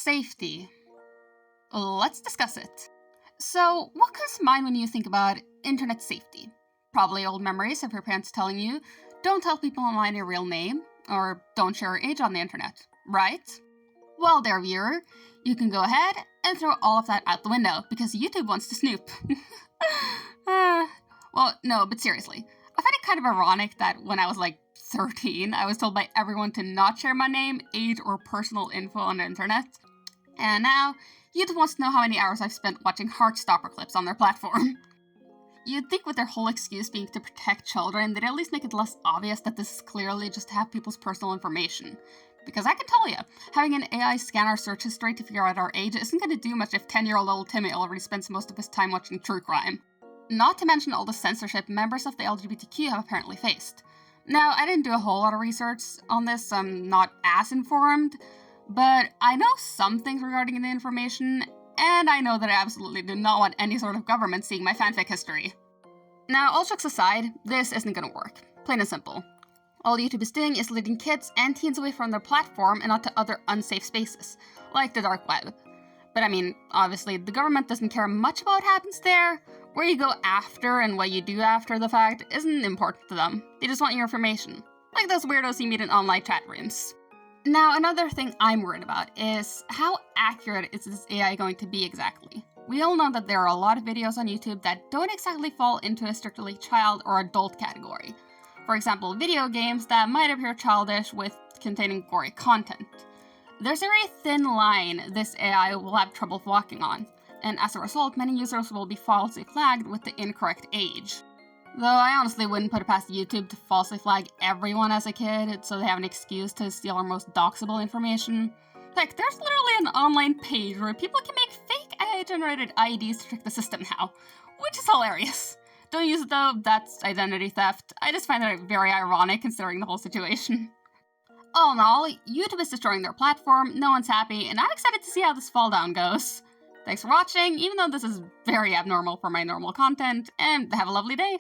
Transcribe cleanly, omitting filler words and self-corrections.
safety. Let's discuss it. So, what comes to mind when you think about internet safety? Probably old memories of your parents telling you, don't tell people online your real name, or don't share your age on the internet, right? Well, there, viewer, you can go ahead and throw all of that out the window, because YouTube wants to snoop. Well, no, but seriously, I find it kind of ironic that when I was like 13, I was told by everyone to not share my name, age, or personal info on the internet. And now, YouTube wants to know how many hours I've spent watching Heartstopper clips on their platform. You'd think with their whole excuse being to protect children, they'd at least make it less obvious that this is clearly just to have people's personal information. Because I can tell you, having an AI scan our search history to figure out our age isn't going to do much if 10-year-old little Timmy already spends most of his time watching true crime. Not to mention all the censorship members of the LGBTQ have apparently faced. Now, I didn't do a whole lot of research on this, I'm not as informed, but I know some things regarding the information, and I know that I absolutely do not want any sort of government seeing my fanfic history. Now, all jokes aside, this isn't gonna work. Plain and simple. All YouTube is doing is leading kids and teens away from their platform and onto other unsafe spaces, like the dark web. But I mean, obviously, the government doesn't care much about what happens there. Where you go after and what you do after the fact isn't important to them. They just want your information. Like those weirdos you meet in online chat rooms. Now, another thing I'm worried about is how accurate is this AI going to be exactly? We all know that there are a lot of videos on YouTube that don't exactly fall into a strictly child or adult category. For example, video games that might appear childish with containing gory content. There's a very thin line this AI will have trouble walking on, and as a result, many users will be falsely flagged with the incorrect age. Though I honestly wouldn't put it past YouTube to falsely flag everyone as a kid so they have an excuse to steal our most doxable information. Heck, there's literally an online page where people can make fake AI-generated IDs to trick the system now, which is hilarious. Don't use it though, that's identity theft. I just find that very ironic considering the whole situation. All in all, YouTube is destroying their platform, no one's happy, and I'm excited to see how this fall down goes. Thanks for watching, even though this is very abnormal for my normal content, and have a lovely day!